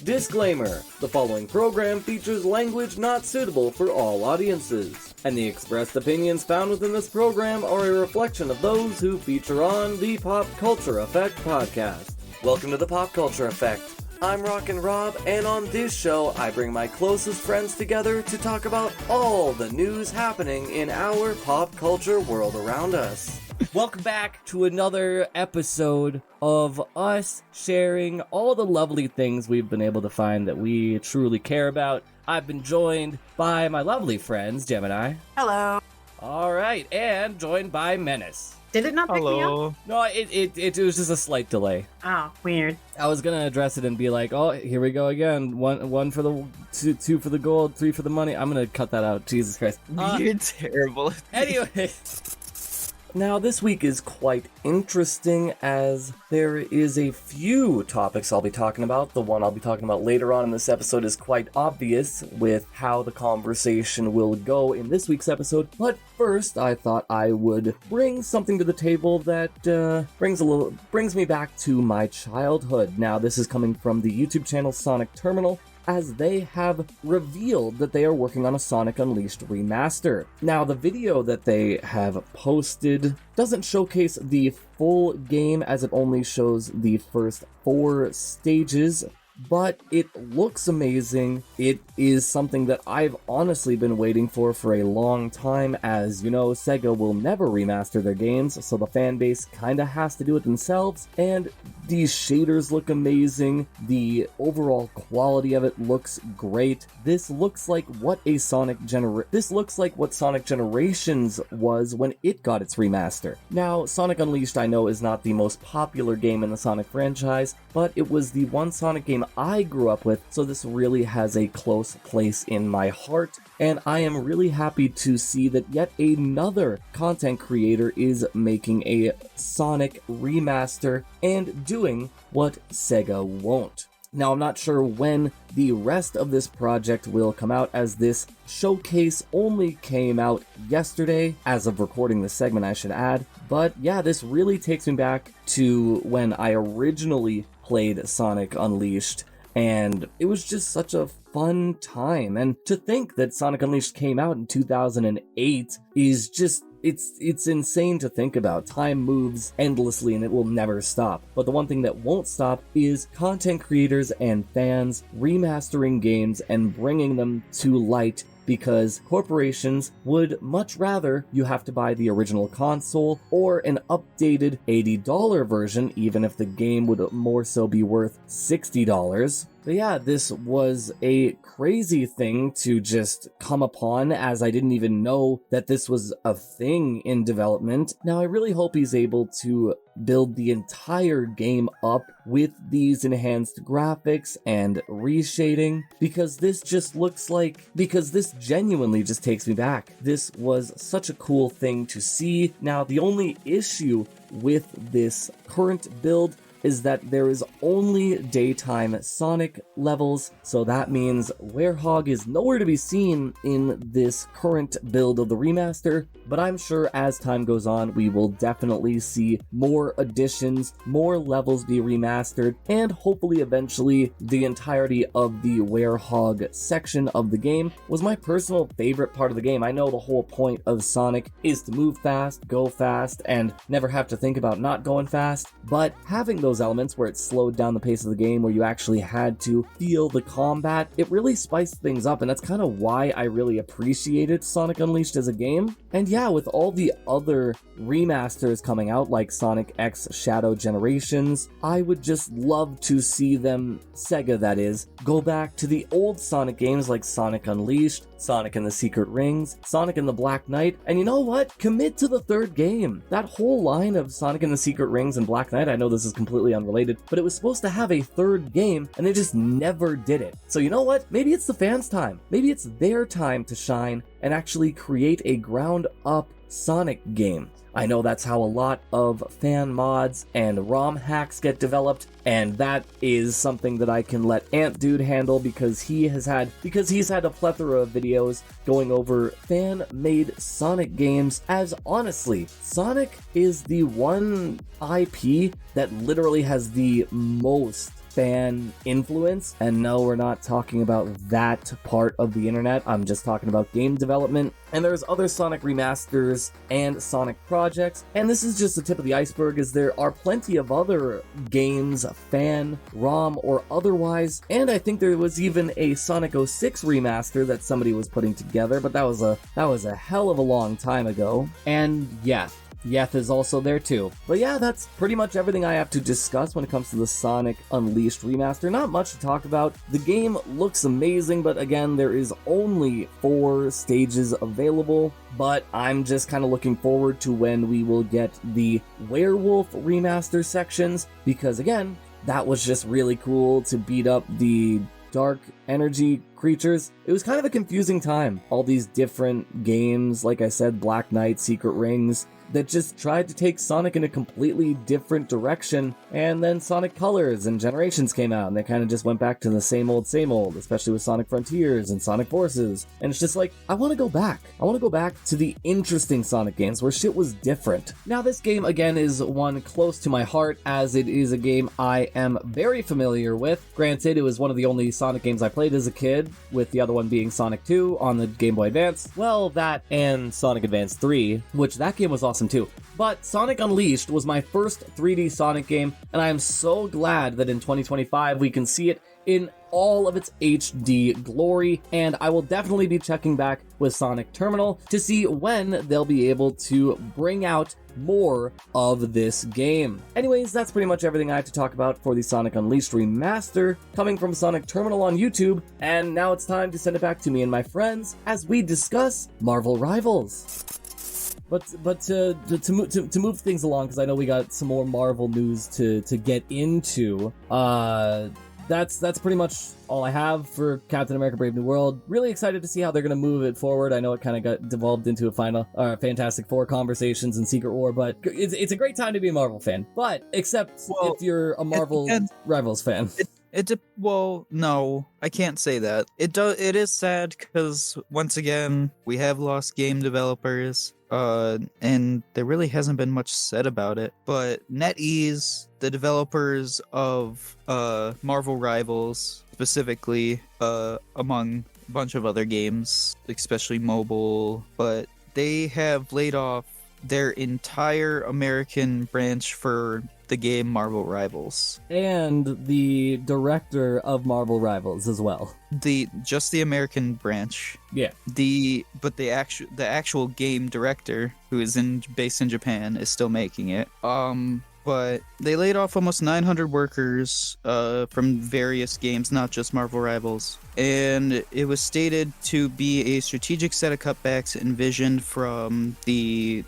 Disclaimer: the following program features language not suitable for all audiences, and the expressed opinions found within this program are a reflection of those who feature on the PopCulture Effect podcast. Welcome to the PopCulture Effect. I'm Rockin Rob, and on this show, I bring my closest friends together to talk about all the news happening in our pop culture world around us. Welcome back to another episode of us sharing all the lovely things we've been able to find that we truly care about. I've been joined by my lovely friends, Gemini. Hello. All right, and joined by Menace. Did it not pick me up? No, it was just a slight delay. Oh, weird. I was gonna address it and be like, oh, here we go again. One for the two for the gold, 3 for the money. I'm gonna cut that out. Jesus Christ. You're terrible. Anyway. Now, this week is quite interesting as there is a few topics I'll be talking about. The one I'll be talking about later on in this episode is quite obvious with how the conversation will go in this week's episode. But first, I thought I would bring something to the table that brings me back to my childhood. Now, this is coming from the YouTube channel Sonic Terminal, as they have revealed that they are working on a Sonic Unleashed remaster. Now, the video that they have posted doesn't showcase the full game, as it only shows the first 4 stages, but it looks amazing. It is something that I've honestly been waiting for a long time. As you know, Sega will never remaster their games, so the fan base kinda has to do it themselves, and these shaders look amazing. The overall quality of it looks great. This looks like what Sonic Generations was when it got its remaster. Now, Sonic Unleashed I know is not the most popular game in the Sonic franchise, but it was the one Sonic game I grew up with, so this really has a close place in my heart, and I am really happy to see that yet another content creator is making a Sonic remaster and doing what Sega won't. Now, I'm not sure when the rest of this project will come out, as this showcase only came out yesterday, as of recording this segment, I should add. But yeah, this really takes me back to when I originally played Sonic Unleashed, and it was just such a fun time. And to think that Sonic Unleashed came out in 2008 is just... It's insane to think about. Time moves endlessly and it will never stop. But the one thing that won't stop is content creators and fans remastering games and bringing them to light, because corporations would much rather you have to buy the original console or an updated $80 version, even if the game would more so be worth $60. But yeah, this was a crazy thing to just come upon, as I didn't even know that this was a thing in development. Now, I really hope he's able to build the entire game up with these enhanced graphics and reshading, because this genuinely just takes me back. This was such a cool thing to see. Now, the only issue with this current build is that there is only daytime Sonic levels, so that means Werehog is nowhere to be seen in this current build of the remaster, but I'm sure as time goes on, we will definitely see more additions, more levels be remastered, and hopefully eventually the entirety of the Werehog section of the game was my personal favorite part of the game. I know the whole point of Sonic is to move fast, go fast, and never have to think about not going fast, but having those elements where it slowed down the pace of the game, where you actually had to feel the combat, it really spiced things up, and that's kind of why I really appreciated Sonic Unleashed as a game. And yeah, with all the other remasters coming out, like Sonic X Shadow Generations, I would just love to see them, Sega that is, go back to the old Sonic games like Sonic Unleashed, Sonic and the Secret Rings, Sonic and the Black Knight, and you know what? Commit to the 3rd game. That whole line of Sonic and the Secret Rings and Black Knight, I know this is completely unrelated, but it was supposed to have a 3rd game, and they just never did it. So you know what? Maybe it's the fans' time. Maybe it's their time to shine and actually create a ground-up Sonic game. I know that's how a lot of fan mods and ROM hacks get developed, and that is something that I can let Ant Dude handle because he's had a plethora of videos going over fan-made Sonic games, as honestly, Sonic is the one IP that literally has the most fan influence. And no, we're not talking about that part of the internet. I'm just talking about game development. And there's other Sonic remasters and Sonic projects. And this is just the tip of the iceberg, as there are plenty of other games, fan, ROM, or otherwise. And I think there was even a Sonic 06 remaster that somebody was putting together, but that was a hell of a long time ago. And yeah, Yeth is also there too. But yeah, that's pretty much everything I have to discuss when it comes to the Sonic Unleashed remaster. Not much to talk about. The game looks amazing, but again, there is only 4 stages available. But I'm just kind of looking forward to when we will get the Werewolf remaster sections, because again, that was just really cool to beat up the dark energy creatures. It was kind of a confusing time. All these different games, like I said, Black Knight, Secret Rings, that just tried to take Sonic in a completely different direction, and then Sonic Colors and Generations came out, and they kind of just went back to the same old, especially with Sonic Frontiers and Sonic Forces, and it's just like, I want to go back. I want to go back to the interesting Sonic games where shit was different. Now, this game, again, is one close to my heart, as it is a game I am very familiar with. Granted, it was one of the only Sonic games I played as a kid, with the other one being Sonic 2 on the Game Boy Advance. Well, that and Sonic Advance 3, which that game was awesome too. But Sonic Unleashed was my first 3D Sonic game, and I am so glad that in 2025 we can see it in all of its HD glory, and I will definitely be checking back with Sonic Terminal to see when they'll be able to bring out more of this game. Anyways, that's pretty much everything I have to talk about for the Sonic Unleashed remaster, coming from Sonic Terminal on YouTube, and now it's time to send it back to me and my friends as we discuss Marvel Rivals. But to move things along, because I know we got some more Marvel news to get into, that's pretty much all I have for Captain America Brave New World. Really excited to see how they're going to move it forward. I know it kind of got devolved into a final Fantastic Four conversations and Secret War, but it's a great time to be a Marvel fan. But except if you're a Marvel Rivals fan. Well, no, I can't say that. It is sad because once again we have lost game developers, and there really hasn't been much said about it. But NetEase, the developers of Marvel Rivals, specifically, among a bunch of other games, especially mobile, but they have laid off their entire American branch for the game Marvel Rivals. And the director of Marvel Rivals as well. Just the American branch. Yeah. But the actual game director, who is based in Japan, is still making it. But they laid off almost 900 workers from various games, not just Marvel Rivals. And it was stated to be a strategic set of cutbacks envisioned from the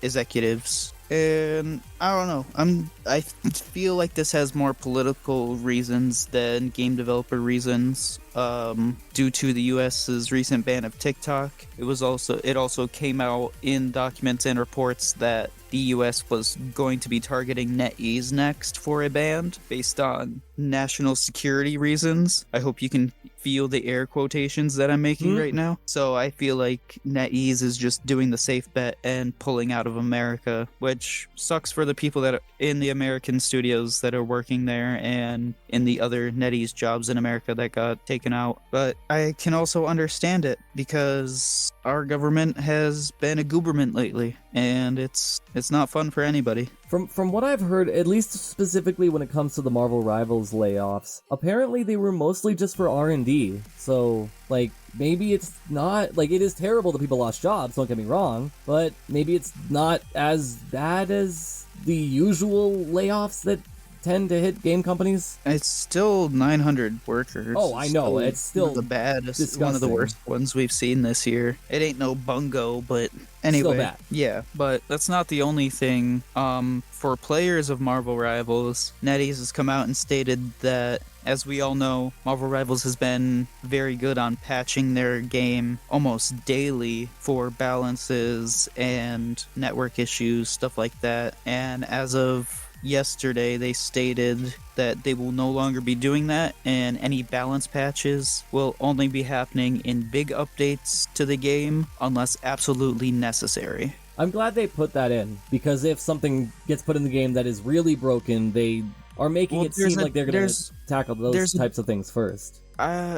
executives. And I don't know. I feel like this has more political reasons than game developer reasons. Due to the U.S.'s recent ban of TikTok, it also came out in documents and reports that the U.S. was going to be targeting NetEase next for a ban based on national security reasons. I hope you can feel the air quotations that I'm making right now. So I feel like NetEase is just doing the safe bet and pulling out of America, which sucks for the people that are in the American studios that are working there and in the other NetEase jobs in America that got taken out. But I can also understand it because our government has been a gooberment lately, and it's not fun for anybody. From what I've heard, at least specifically when it comes to the Marvel Rivals layoffs, apparently they were mostly just for R&D. So, like, maybe it's not, like, it is terrible that people lost jobs, don't get me wrong, but maybe it's not as bad as the usual layoffs that tend to hit game companies. It's still 900 workers. Oh, I know. It's still the baddest, disgusting. One of the worst ones we've seen this year. It ain't no bungo, but anyway. Still bad. Yeah, but that's not the only thing. For players of Marvel Rivals, NetEase has come out and stated that, as we all know, Marvel Rivals has been very good on patching their game almost daily for balances and network issues, stuff like that. And as of yesterday, they stated that they will no longer be doing that, and any balance patches will only be happening in big updates to the game unless absolutely necessary. I'm glad they put that in, because if something gets put in the game that is really broken, they are making it seem like they're going to tackle those There's a- types of things first.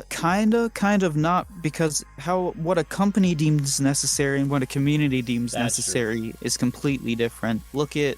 Kind of not, because what a company deems necessary and what a community deems That's necessary is completely different. Look at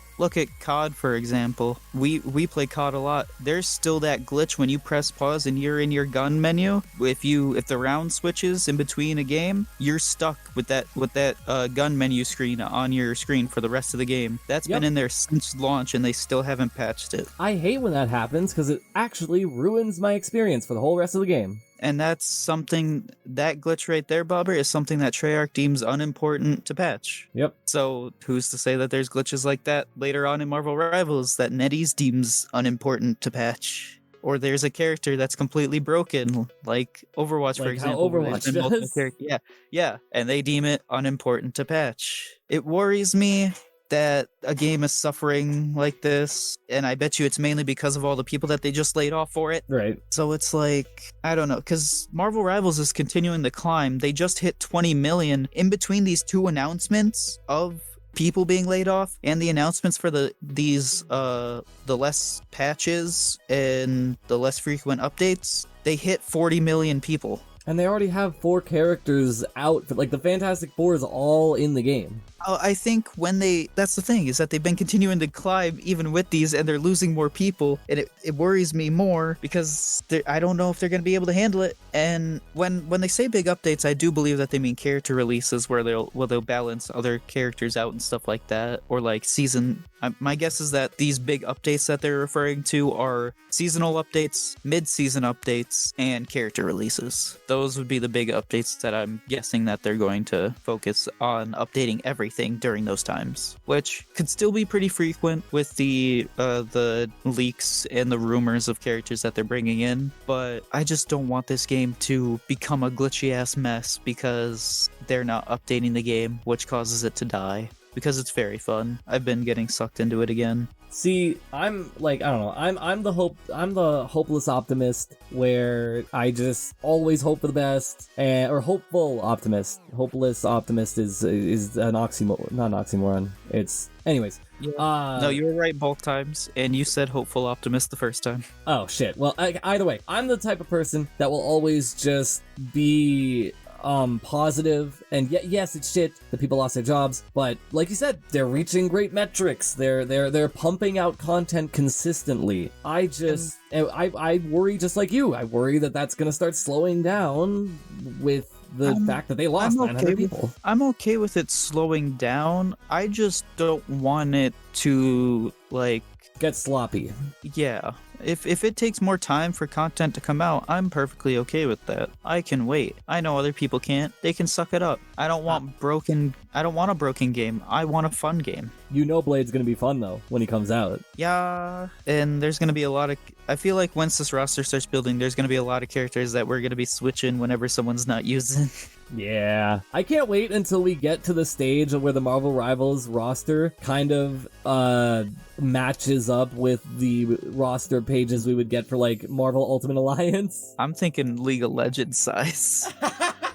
COD, for example. We play COD a lot. There's still that glitch when you press pause and you're in your gun menu. If the round switches in between a game, you're stuck with that gun menu screen on your screen for the rest of the game. That's been in there since launch, and they still haven't patched it. I hate when that happens because it actually ruins my experience for the whole rest of the game. And that's something, that glitch right there, Bobber, is something that Treyarch deems unimportant to patch. Yep. So who's to say that there's glitches like that later on in Marvel Rivals that NetEase deems unimportant to patch? Or there's a character that's completely broken, like Overwatch, for Like example. how Overwatch does. Yeah, and they deem it unimportant to patch. It worries me that a game is suffering like this, and I bet you it's mainly because of all the people that they just laid off for it. Right. So it's like, I don't know, because Marvel Rivals is continuing to climb. They just hit 20 million in between these two announcements of people being laid off and the announcements for the less patches and the less frequent updates. They hit 40 million people. And they already have 4 characters out. Like, the Fantastic Four is all in the game. I think that's the thing, is that they've been continuing to climb even with these, and they're losing more people, and it worries me more because I don't know if they're going to be able to handle it. And when they say big updates, I do believe that they mean character releases where they'll balance other characters out and stuff like that, or like season. My guess is that these big updates that they're referring to are seasonal updates, mid-season updates, and character releases. Those would be the big updates that I'm guessing that they're going to focus on updating everything during those times, which could still be pretty frequent with the leaks and the rumors of characters that they're bringing in. But I just don't want this game to become a glitchy ass mess because they're not updating the game, which causes it to die. Because it's very fun. I've been getting sucked into it again. See, I'm like, I don't know. I'm the hopeless optimist where I just always hope for the best, or hopeful optimist. Hopeless optimist is an oxymoron, not an oxymoron. It's anyways. Yeah. No, you were right both times, and you said hopeful optimist the first time. Oh shit. Well, either way, I'm the type of person that will always just be positive, and yes, it's shit that people lost their jobs, but like you said, they're reaching great metrics. They're pumping out content consistently. I worry just like you. I worry that that's gonna start slowing down with the fact that they lost 900 people. I'm okay with it slowing down. I just don't want it to get sloppy. Yeah. If it takes more time for content to come out, I'm perfectly okay with that. I can wait. I know other people can't. They can suck it up. I don't want a broken game. I want a fun game. You know Blade's gonna be fun though when he comes out. Yeah, and there's gonna be a lot of. I feel like once this roster starts building, there's gonna be a lot of characters that we're gonna be switching whenever someone's not using. Yeah, I can't wait until we get to the stage where the Marvel Rivals roster kind of matches up with the roster pages we would get for like Marvel Ultimate Alliance. I'm thinking League of Legends size.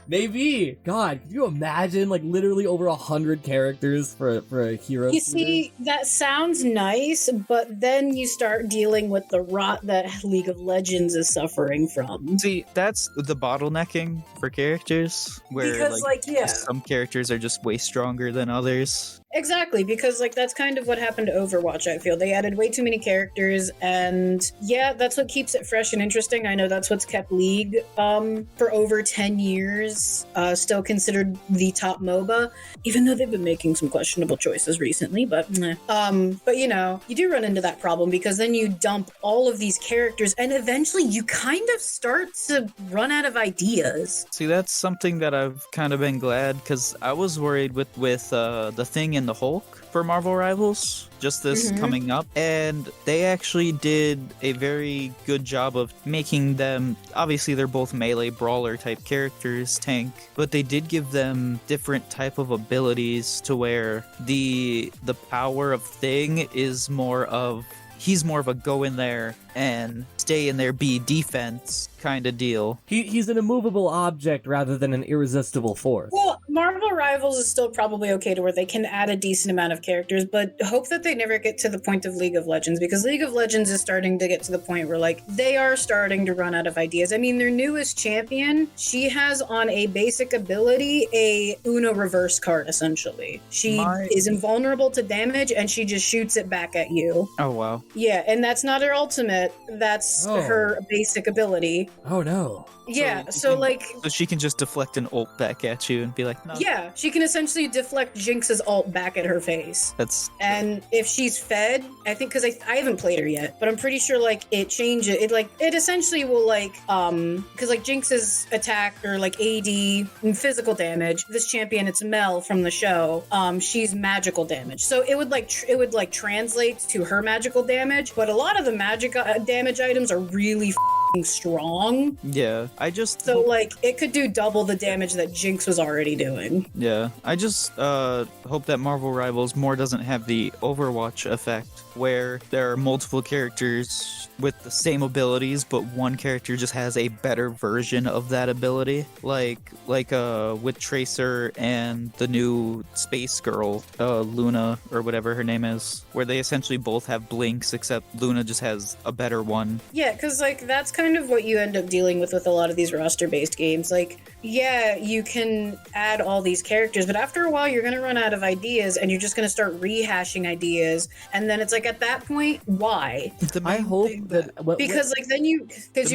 Maybe. God, could you imagine like literally over 100 characters for a hero? You see, that sounds nice, but then you start dealing with the rot that League of Legends is suffering from. See, that's the bottlenecking for characters, where because, some characters are just way stronger than others. Exactly, because that's kind of what happened to Overwatch, I feel. They added way too many characters, and yeah, that's what keeps it fresh and interesting. I know that's what's kept League for over 10 years, still considered the top MOBA, even though they've been making some questionable choices recently, but you do run into that problem because then you dump all of these characters, and eventually you kind of start to run out of ideas. See, that's something that I've kind of been glad, because I was worried with the Thing and the Hulk for Marvel Rivals, just this coming up, and they actually did a very good job of making them, obviously they're both melee brawler type characters, tank, but they did give them different type of abilities to where the power of Thing is more of, he's more of a go in there and stay in there, be defense kind of deal. He's an immovable object rather than an irresistible force. Well, Marvel Rivals is still probably okay to where they can add a decent amount of characters, but hope that they never get to the point of League of Legends, because League of Legends is starting to get to the point where, like, they are starting to run out of ideas. I mean, their newest champion, she has on a basic ability a Uno reverse card, essentially. She is invulnerable to damage, and she just shoots it back at you. Oh, wow. Yeah, and that's not her ultimate. That's her basic ability. Oh, no. Yeah, so she can just deflect an ult back at you and be like, no. Yeah, she can essentially deflect Jinx's ult back at her face. And if she's fed, I think, because I haven't played her yet, but I'm pretty sure, like, it changes. It essentially will, like, because, like, Jinx's attack or, like, AD and physical damage, this champion, it's Mel from the show, she's magical damage. So it would translate to her magical damage, but a lot of the magic damage items are really strong. Yeah, it could do double the damage that Jinx was already doing. Yeah, I just hope that Marvel Rivals more doesn't have the Overwatch effect, where there are multiple characters with the same abilities, but one character just has a better version of that ability, like with Tracer and the new space girl, Luna, or whatever her name is, where they essentially both have blinks, except Luna just has a better one. Yeah, because, like, that's kind of what you end up dealing with a lot of these roster-based games. Like, yeah, you can add all these characters, but after a while you're going to run out of ideas, and you're just going to start rehashing ideas, and then it's like, at that point, why? I hope that... Because then you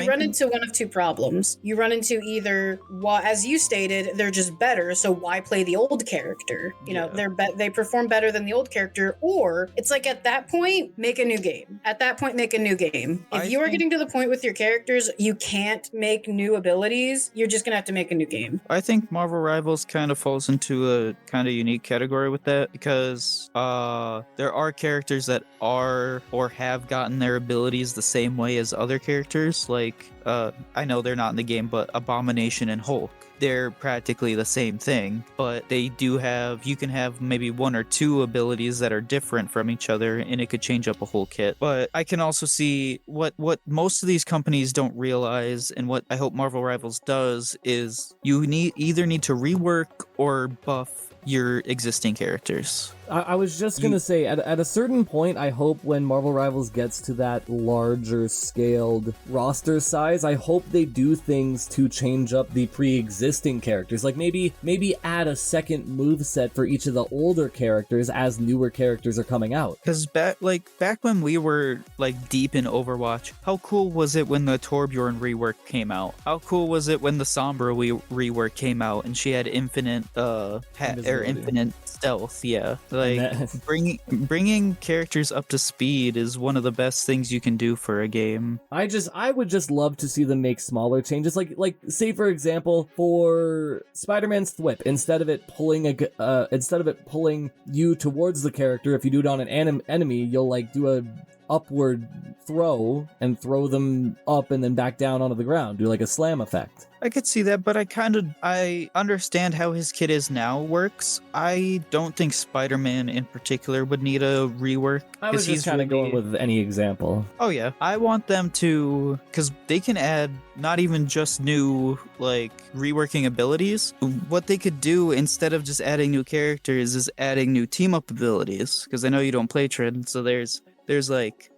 run into one of two problems. You run into either, well, as you stated, they're just better, so why play the old character? You know, they perform better than the old character, or it's like, at that point, make a new game. At that point, make a new game. If you are getting to the point with your characters, you can't make new abilities, you're just going to have to make a new game. I think Marvel Rivals kind of falls into a kind of unique category with that, because there are characters that are or have gotten their abilities the same way as other characters. Like, I know they're not in the game, but Abomination and Hulk. They're practically the same thing, but they do have, you can have maybe one or two abilities that are different from each other, and it could change up a whole kit. But I can also see what most of these companies don't realize, and what I hope Marvel Rivals does, is you either need to rework or buff your existing characters. I was just going to say, at a certain point, I hope when Marvel Rivals gets to that larger scaled roster size, I hope they do things to change up the pre-existing characters. Like maybe add a second moveset for each of the older characters as newer characters are coming out. Because back when we were like deep in Overwatch, how cool was it when the Torbjorn rework came out? How cool was it when the Sombra rework came out and she had infinite infinite stealth? Yeah. Like, bringing characters up to speed is one of the best things you can do for a game. I would just love to see them make smaller changes. Like say for example, for Spider-Man's Thwip, instead of it pulling you towards the character, if you do it on an enemy, you'll like do a upward throw and throw them up and then back down onto the ground. Do like a slam effect. I could see that, but I understand how his kit is now works. I don't think Spider-Man in particular would need a rework. I was just kind of going with any example. Oh yeah, I want them to, because they can add not even just new like reworking abilities. What they could do instead of just adding new characters is adding new team up abilities. Because I know you don't play Trid, so there's like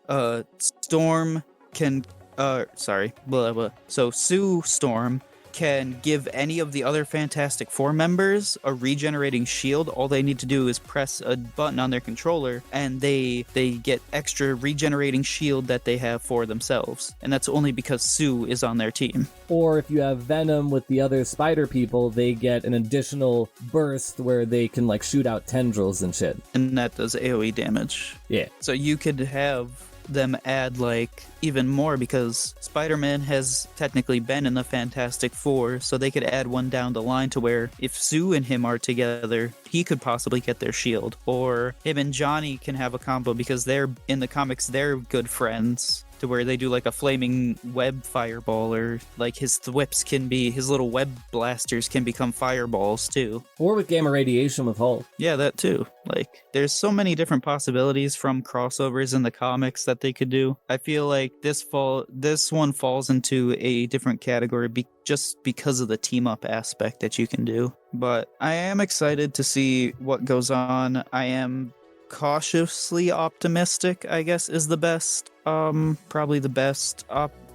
Storm can so Sue Storm can give any of the other Fantastic Four members a regenerating shield. All they need to do is press a button on their controller and they get extra regenerating shield that they have for themselves. And that's only because Sue is on their team. Or if you have Venom with the other spider people, they get an additional burst where they can like shoot out tendrils and shit. And that does AoE damage. Yeah. So you could have them add like even more, because Spider-Man has technically been in the Fantastic Four, so they could add one down the line to where if Sue and him are together, he could possibly get their shield, or him and Johnny can have a combo because they're in the comics, they're good friends. to where they do like a flaming web fireball, or like his whips can be, his little web blasters can become fireballs too. Or with gamma radiation with Hulk. Yeah, that too. Like, there's so many different possibilities from crossovers in the comics that they could do. I feel like this one falls into a different category just because of the team up aspect that you can do. But I am excited to see what goes on. I am cautiously optimistic, I guess, is the best, probably the best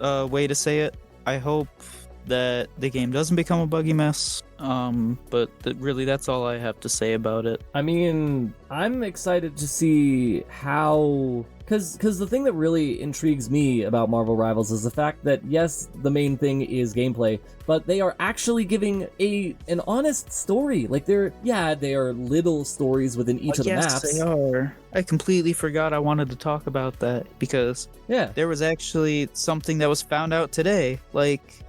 way to say it. I hope that the game doesn't become a buggy mess. But really, that's all I have to say about it. I mean, I'm excited to see how... Because the thing that really intrigues me about Marvel Rivals is the fact that, yes, the main thing is gameplay, but they are actually giving an honest story. Like, they are little stories within each of the maps. Yes, they are. I completely forgot I wanted to talk about that, because there was actually something that was found out today. Like,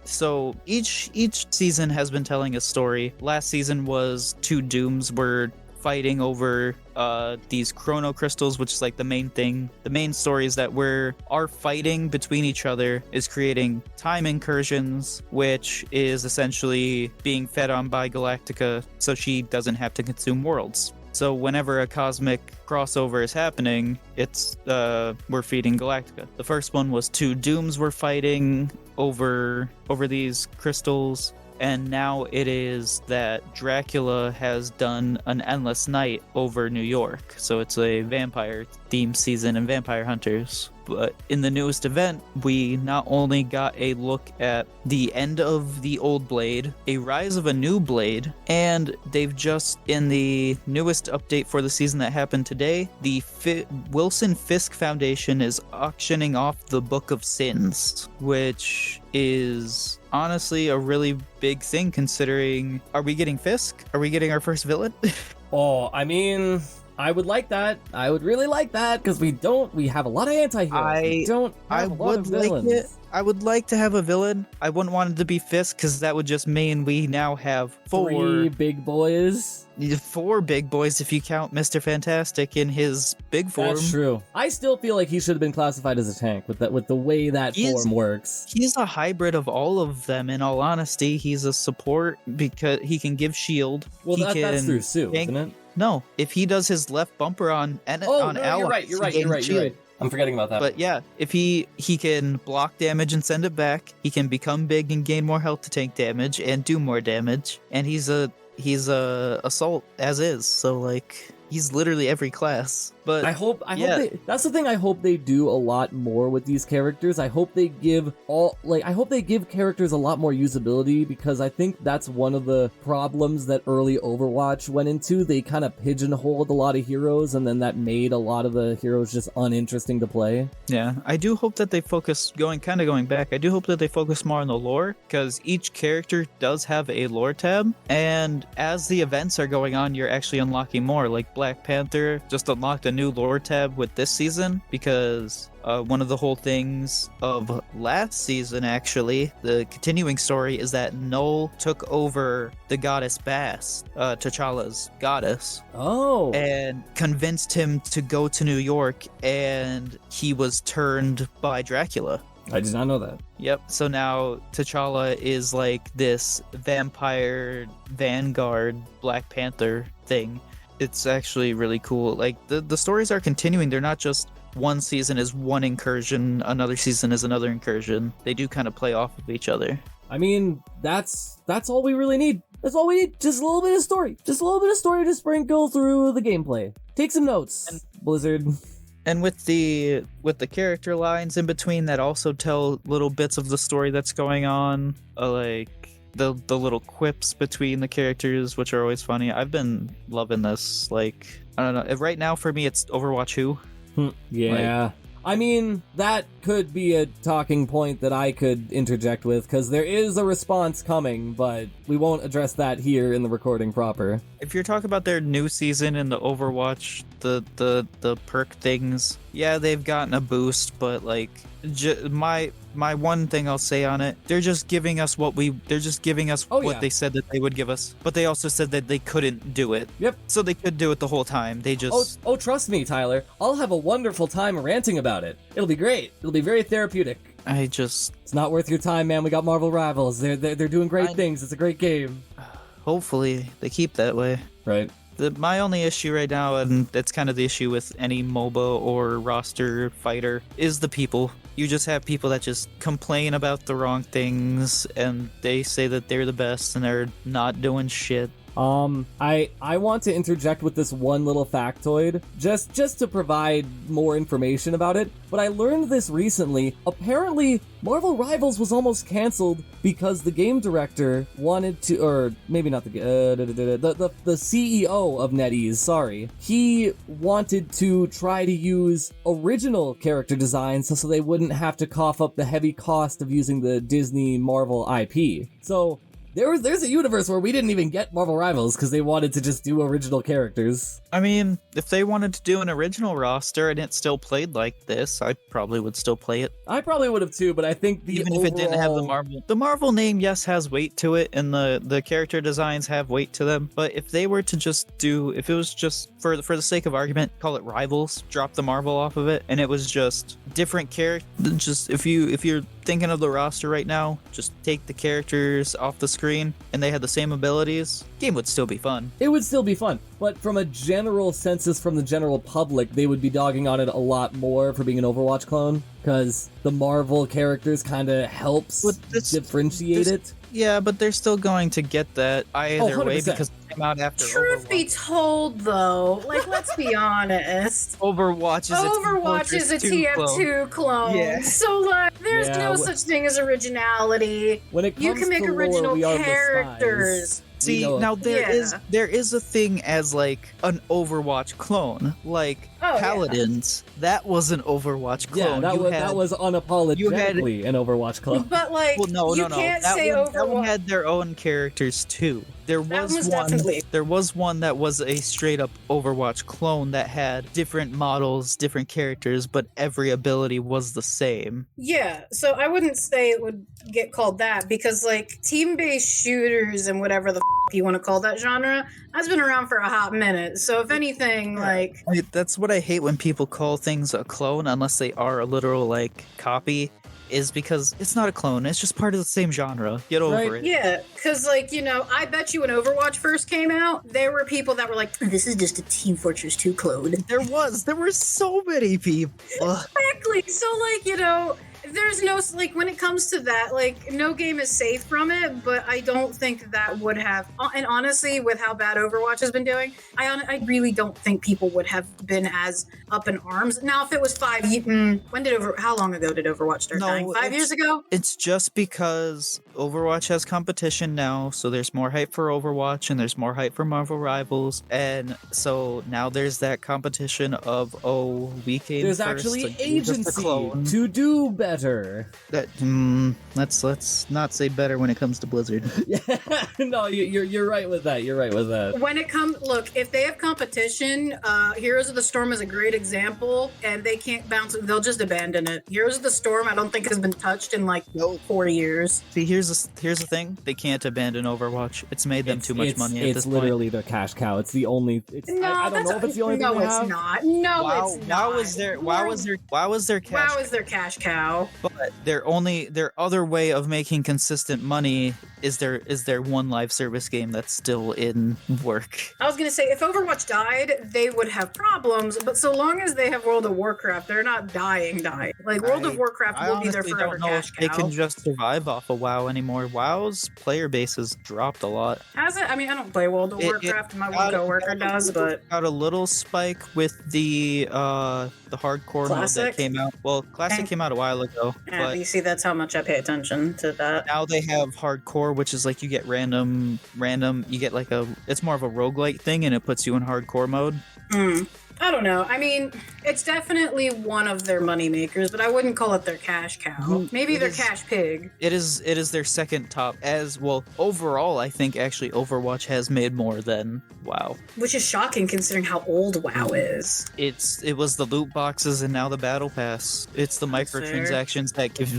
so each season has been telling a story. Last season was two Dooms were fighting over these chrono crystals, which is like the main thing. The main story is that our fighting between each other is creating time incursions, which is essentially being fed on by Galactica so she doesn't have to consume worlds. So whenever a cosmic crossover is happening, it's we're feeding Galactica. The first one was two Dooms were fighting over these crystals, and now it is that Dracula has done an endless night over New York. So it's a vampire themed season and vampire hunters. But in the newest event, we not only got a look at the end of the old Blade, a rise of a new Blade, and they've just, in the newest update for the season that happened today, the Wilson Fisk Foundation is auctioning off the Book of Sins, which is honestly a really big thing, considering, are we getting Fisk? Are we getting our first villain? Oh, I mean, I would like that. I would really like that, because we have a lot of anti-heroes. I would like it. I would like to have a villain. I wouldn't want it to be Fisk, because that would just mean we now have three big boys. 4 big boys if you count Mr. Fantastic in his big form. That's true. I still feel like he should have been classified as a tank with the way that form works. He's a hybrid of all of them, in all honesty. He's a support because he can give shield. Well, that's through Sue, isn't it? No, if he does his left bumper on allies, you're right. I'm forgetting about that. But yeah, if he can block damage and send it back, he can become big and gain more health to tank damage and do more damage. And he's a assault as is. So like, he's literally every class. But I hope that's the thing. I hope they do a lot more with these characters. I hope they give characters a lot more usability, because I think that's one of the problems that early Overwatch went into. They kind of pigeonholed a lot of heroes, and then that made a lot of the heroes just uninteresting to play. Yeah, I do hope that they focus, going back, I do hope that they focus more on the lore, because each character does have a lore tab, and as the events are going on, you're actually unlocking more. Like Black Panther just unlocked a new lore tab with this season, because one of the whole things of last season, actually, the continuing story, is that Null took over the goddess Bass, T'Challa's goddess. Oh. And convinced him to go to New York, and he was turned by Dracula. I did not know that. Yep, so now T'Challa is like this vampire vanguard Black Panther thing. It's actually really cool. Like, the stories are continuing. They're not just one season is one incursion, another season is another incursion. They do kind of play off of each other. I mean, that's all we really need. That's all we need. Just a little bit of story. Just a little bit of story to sprinkle through the gameplay. Take some notes, Blizzard. And with the character lines in between that also tell little bits of the story that's going on, like the little quips between the characters, which are always funny. I've been loving this. Like, I don't know. Right now, for me, it's Overwatch Who. Yeah. I mean, that could be a talking point that I could interject with, because there is a response coming, but we won't address that here in the recording proper. If you're talking about their new season and the Overwatch, the perk things, yeah, they've gotten a boost, but like, my one thing I'll say on it, they're just giving us what they said that they would give us, but they also said that they couldn't do it. Yep. So they could do it the whole time. They just Oh, trust me, Tyler. I'll have a wonderful time ranting about it. It'll be great. It'll be very therapeutic. It's not worth your time, man. We got Marvel Rivals. They're doing great things. It's a great game. Hopefully they keep that way. Right. My only issue right now, and that's kind of the issue with any MOBA or roster fighter, is the people. You just have people that just complain about the wrong things, and they say that they're the best, and they're not doing shit. I want to interject with this one little factoid, just to provide more information about it, but I learned this recently. Apparently, Marvel Rivals was almost canceled because the game director wanted to, or maybe not the CEO of NetEase, sorry. He wanted to try to use original character designs so they wouldn't have to cough up the heavy cost of using the Disney Marvel IP. So, there's a universe where we didn't even get Marvel Rivals because they wanted to just do original characters. I mean, if they wanted to do an original roster and it still played like this, I probably would still play it. I probably would have too, but I think even if it didn't have the Marvel. The Marvel name, yes, has weight to it, and the character designs have weight to them. But if they were to just if it was just for the sake of argument, call it Rivals, drop the Marvel off of it, and it was just different characters. Just if you're thinking of the roster right now, just take the characters off the screen and they had the same abilities, game would still be fun. It would still be fun, but from a general census from the general public, they would be dogging on it a lot more for being an Overwatch clone, because the Marvel characters kind of helps differentiate it. Yeah, but they're still going to get that either way because it came out after Truth Overwatch. be told, though, like, let's be honest. Overwatch is a TF2 clone. Yeah. So, like, there's no such thing as originality. When it comes you can make to original lore, characters. See, now there is a thing as like an Overwatch clone, like Paladins. Yeah. That was an Overwatch clone. Yeah, that was unapologetically an Overwatch clone. But like, you can't say Overwatch. That one had their own characters too. There was one that was a straight up Overwatch clone that had different models, different characters, but every ability was the same. Yeah, so I wouldn't say it would get called that because like team-based shooters and whatever the you want to call that genre has been around for a hot minute. So if anything, that's what I hate when people call things a clone unless they are a literal like copy. Is because it's not a clone, it's just part of the same genre. Get over it. Yeah, because, like, you know, I bet you when Overwatch first came out, there were people that were like, this is just a Team Fortress 2 clone. There were so many people. Exactly. So, like, you know, there's no, like, when it comes to that, like, no game is safe from it, but I don't think that would have, and honestly, with how bad Overwatch has been doing, I really don't think people would have been as up in arms. Now, if it was how long ago did Overwatch start dying? 5 years ago? It's just because Overwatch has competition now, so there's more hype for Overwatch, and there's more hype for Marvel Rivals, and so now there's that competition of, we came There's first, actually agency to do better. Let's not say better when it comes to Blizzard. Yeah, no, you're right with that. You're right with that. When it comes, look, if they have competition, Heroes of the Storm is a great example, and they can't bounce. They'll just abandon it. Heroes of the Storm, I don't think has been touched in like 4 years. See, here's the thing: they can't abandon Overwatch. It's made them too much money. At this point. It's literally their cash cow. It's the only. I don't know if it's the only thing they have. Not. No, it's not. Why was their cash? Wow is their cash cow. But their other way of making consistent money is their one live service game that's still in work. I was gonna say if Overwatch died, they would have problems, but so long as they have World of Warcraft, they're not dying. Like World of Warcraft will be their forever cash cow. They can just survive off of WoW anymore. WoW's player base has dropped a lot. Has it? I mean, I don't play World of Warcraft. My one coworker does, but got a little spike with the hardcore mode that came out. Well, Classic came out a while ago. Yeah, but you see, that's how much I pay attention to that. Now they have hardcore, which is like you get random. You get like it's more of a roguelite thing, and it puts you in hardcore mode. I don't know. I mean, it's definitely one of their money makers, but I wouldn't call it their cash cow. Maybe their cash pig. It is their second top. As well, overall, I think actually Overwatch has made more than WoW. Which is shocking considering how old WoW is. It was the loot boxes and now the battle pass. It's the microtransactions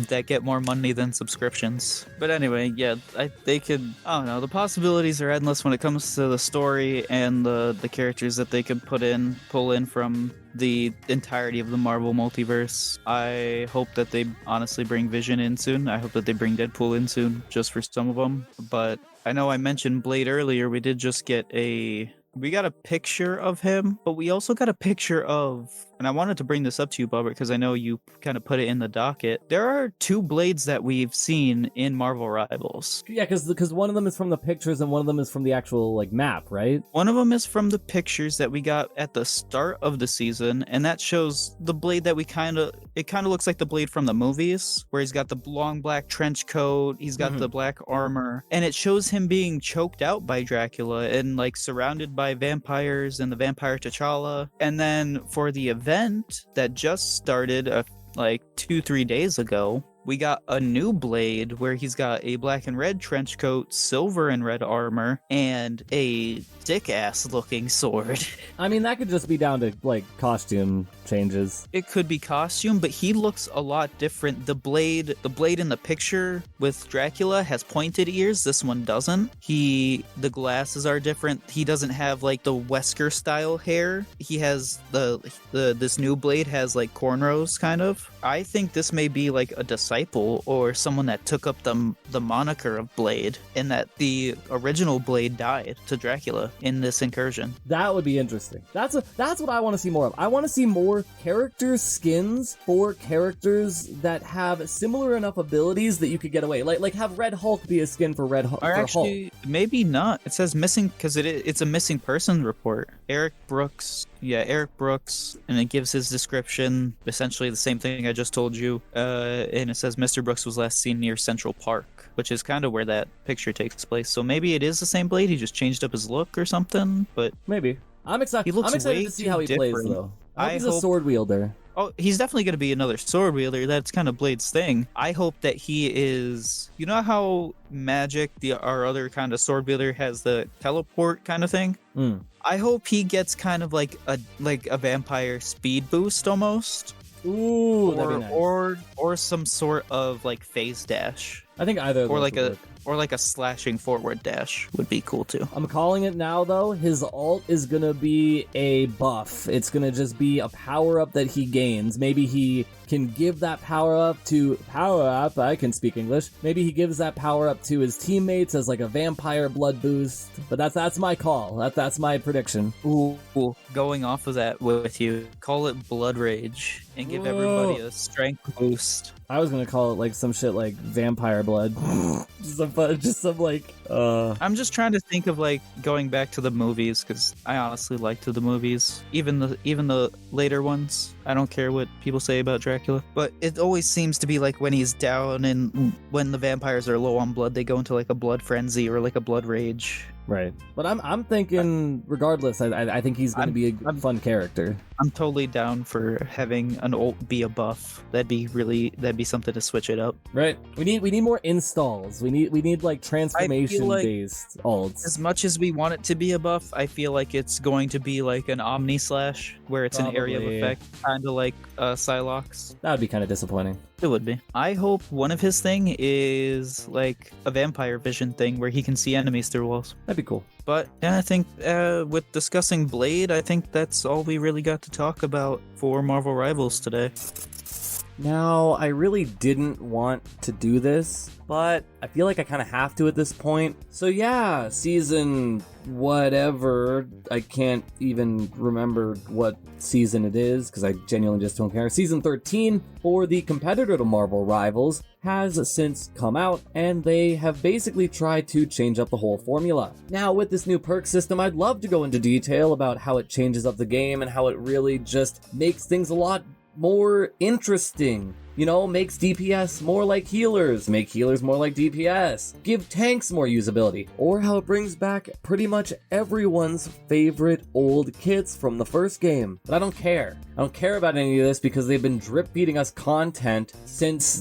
that get more money than subscriptions. But anyway, yeah, they could. I don't know. The possibilities are endless when it comes to the story and the characters that they could pull in from the entirety of the Marvel multiverse. I hope that they honestly bring Vision in soon. I hope that they bring Deadpool in soon, just for some of them. But I know I mentioned Blade earlier. We did just get we got a picture of him, but we also got a picture of, and I wanted to bring this up to you, Bubba, because I know you kind of put it in the docket. There are two Blades that we've seen in Marvel Rivals. Yeah, because one of them is from the pictures and one of them is from the actual like map, right? One of them is from the pictures that we got at the start of the season, and that shows the Blade that it kind of looks like the Blade from the movies, where he's got the long black trench coat, he's got the black armor, and it shows him being choked out by Dracula and like surrounded by vampires and the vampire T'Challa. And then for the event that just started like 2-3 days ago, we got a new Blade where he's got a black and red trench coat, silver and red armor, and a dick-ass looking sword. I mean, that could just be down to, like, costume changes. It could be costume, but he looks a lot different. The blade in the picture with Dracula has pointed ears. This one doesn't. The glasses are different. He doesn't have, like, the Wesker style hair. He has this new Blade has, like, cornrows, kind of. I think this may be, like, a disciple or someone that took up the moniker of Blade, and that the original Blade died to Dracula in this incursion. That would be interesting. That's what I want to see more of. I want to see more character skins for characters that have similar enough abilities that you could get away. Like have Red Hulk be a skin for Red Hulk. Or actually, maybe not. It says missing because it's a missing person report. Eric Brooks, and it gives his description, essentially the same thing I just told you, and it says Mr. Brooks was last seen near Central Park, which is kind of where that picture takes place. So maybe it is the same Blade, he just changed up his look or something, but... Maybe. I'm excited to see how he plays, though. I hope he's a sword wielder. Oh, he's definitely going to be another sword wielder. That's kind of Blade's thing. I hope that he is... You know how Magic, our other kind of sword wielder, has the teleport kind of thing? I hope he gets kind of like a vampire speed boost almost. Ooh, that'd be nice. Or some sort of like phase dash. I think either of those would work. Or like a slashing forward dash would be cool too. I'm calling it now, though. His ult is gonna be a buff. It's gonna just be a power-up that he gains. Maybe he can give that power-up to... Power-up? I can speak English. Maybe he gives that power-up to his teammates as like a vampire blood boost. But that's my call. That's my prediction. Ooh. Going off of that with you, call it Blood Rage and give everybody a strength boost. I was gonna call it like some shit like vampire blood. just some like I'm just trying to think of like going back to the movies, because I honestly liked the movies, even the later ones. I don't care what people say about Dracula, but it always seems to be like when he's down and when the vampires are low on blood, they go into like a blood frenzy or like a blood rage. Right. But I'm thinking, regardless, I think he's going to be a fun character. I'm totally down for having an ult be a buff. That'd be something to switch it up. Right. We need more installs. We need like transformation based ults. As much as we want it to be a buff, I feel like it's going to be like an Omni Slash, where it's an area of effect, kind of like Psylocke. That would be kind of disappointing. It would be. I hope one of his thing is like a vampire vision thing where he can see enemies through walls. That'd be cool. But yeah, I think with discussing Blade, I think that's all we really got to talk about for Marvel Rivals today. Now, I really didn't want to do this, but I feel like I kind of have to at this point. So yeah, season whatever, I can't even remember what season it is because I genuinely just don't care. Season 13 for the competitor to Marvel Rivals has since come out, and they have basically tried to change up the whole formula. Now, with this new perk system, I'd love to go into detail about how it changes up the game and how it really just makes things a lot more interesting. You know, makes DPS more like healers, make healers more like DPS, give tanks more usability, or how it brings back pretty much everyone's favorite old kits from the first game. But I don't care. I don't care about any of this because they've been drip feeding us content since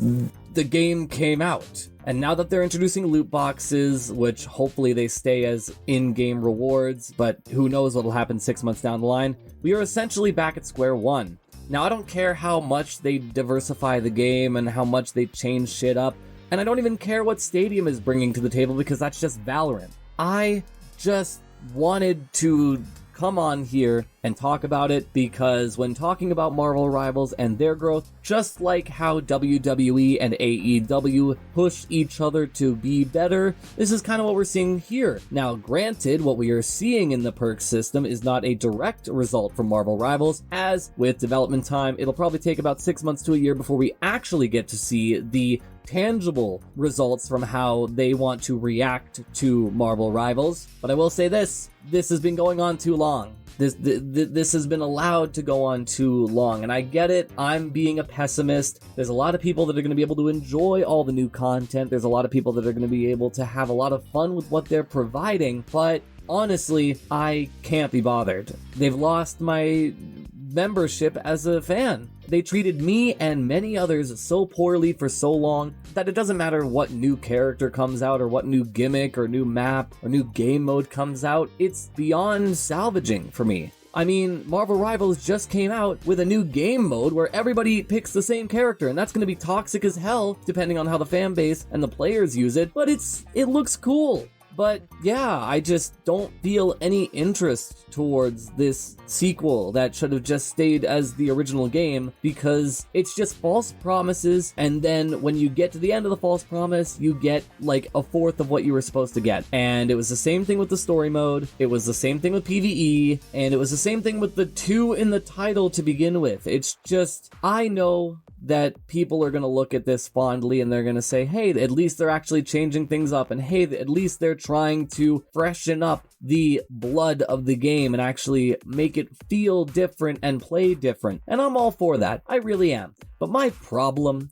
the game came out. And now that they're introducing loot boxes, which hopefully they stay as in-game rewards, but who knows what'll happen 6 months down the line, we are essentially back at square one. Now, I don't care how much they diversify the game and how much they change shit up, and I don't even care what Stadium is bringing to the table because that's just Valorant. I just wanted to come on here and talk about it because when talking about Marvel Rivals and their growth, just like how WWE and AEW push each other to be better, this is kind of what we're seeing here. Now, granted, what we are seeing in the perk system is not a direct result from Marvel Rivals, as with development time, it'll probably take about 6 months to a year before we actually get to see the tangible results from how they want to react to Marvel Rivals. But I will say this has been going on too long. This has been allowed to go on too long, and I get it. I'm being a pessimist. There's a lot of people that are going to be able to enjoy all the new content. There's a lot of people that are going to be able to have a lot of fun with what they're providing, but honestly, I can't be bothered. They've lost my membership as a fan. They treated me and many others so poorly for so long that it doesn't matter what new character comes out or what new gimmick or new map or new game mode comes out. It's beyond salvaging for me. I mean, Marvel Rivals just came out with a new game mode where everybody picks the same character, and that's going to be toxic as hell depending on how the fan base and the players use it, but it looks cool. But yeah, I just don't feel any interest towards this sequel that should have just stayed as the original game because it's just false promises, and then when you get to the end of the false promise, you get like a fourth of what you were supposed to get. And it was the same thing with the story mode, it was the same thing with PvE, and it was the same thing with the 2 in the title to begin with. It's just, I know that people are going to look at this fondly and they're going to say, hey, at least they're actually changing things up, and hey, at least they're trying to freshen up the blood of the game and actually make it feel different and play different. And I'm all for that. I really am. But my problem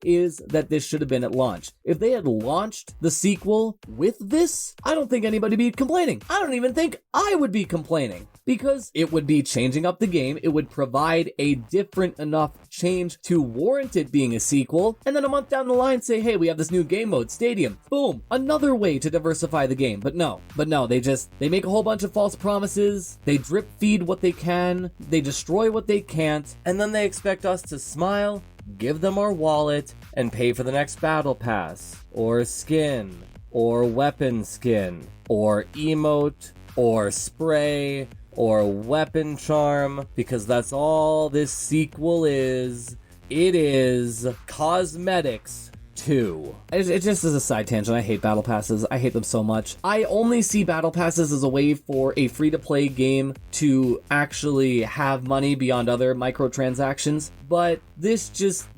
is that this should have been at launch. If they had launched the sequel with this, I don't think anybody would be complaining. I don't even think I would be complaining, because it would be changing up the game. It would provide a different enough change to warrant it being a sequel, and then a month down the line say, hey, we have this new game mode, Stadium. Boom, another way to diversify the game. But no, they make a whole bunch of false promises, they drip feed what they can, they destroy what they can't, and then they expect us to smile, give them our wallet, and pay for the next battle pass, or skin, or weapon skin, or emote, or spray, or weapon charm, because that's all this sequel is. It is cosmetics too. It just is a side tangent. I hate battle passes. I hate them so much. I only see battle passes as a way for a free-to-play game to actually have money beyond other microtransactions, but this just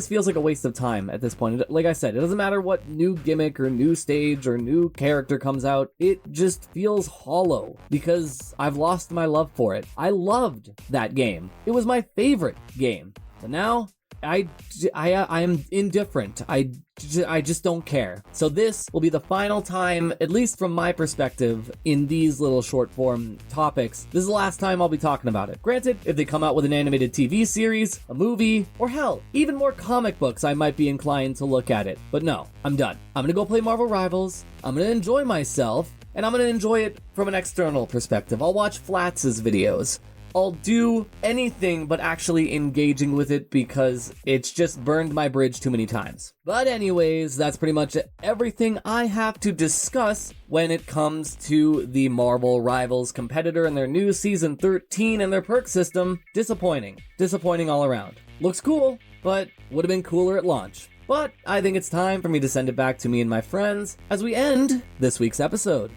feels like a waste of time at this point. Like I said, it doesn't matter what new gimmick or new stage or new character comes out, it just feels hollow because I've lost my love for it. I loved that game. It was my favorite game. But now I am indifferent. I just don't care. So this will be the final time, at least from my perspective, in these little short form topics. This is the last time I'll be talking about it. Granted, if they come out with an animated TV series, a movie, or hell, even more comic books, I might be inclined to look at it. But no, I'm done. I'm gonna go play Marvel Rivals. I'm gonna enjoy myself, and I'm gonna enjoy it from an external perspective. I'll watch Flatz's videos. I'll do anything but actually engaging with it because it's just burned my bridge too many times. But anyways, that's pretty much everything I have to discuss when it comes to the Marvel Rivals competitor and their new Season 13 and their perk system. Disappointing. Disappointing all around. Looks cool, but would have been cooler at launch. But I think it's time for me to send it back to me and my friends as we end this week's episode.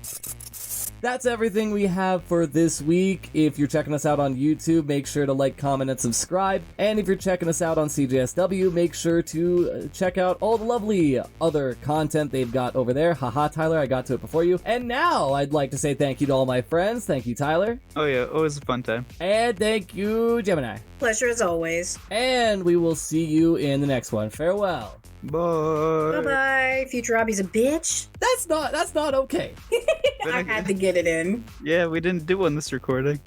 That's everything we have for this week. If you're checking us out on YouTube, make sure to like, comment, and subscribe. And if you're checking us out on CJSW, make sure to check out all the lovely other content they've got over there. Haha, Tyler, I got to it before you. And now I'd like to say thank you to all my friends. Thank you, Tyler. Oh yeah, always a fun time. And thank you, Gemini. Pleasure as always. And we will see you in the next one. Farewell. Bye. Bye-bye. Future Robbie's a bitch. That's not okay. I had to get it in. Yeah, we didn't do one this recording.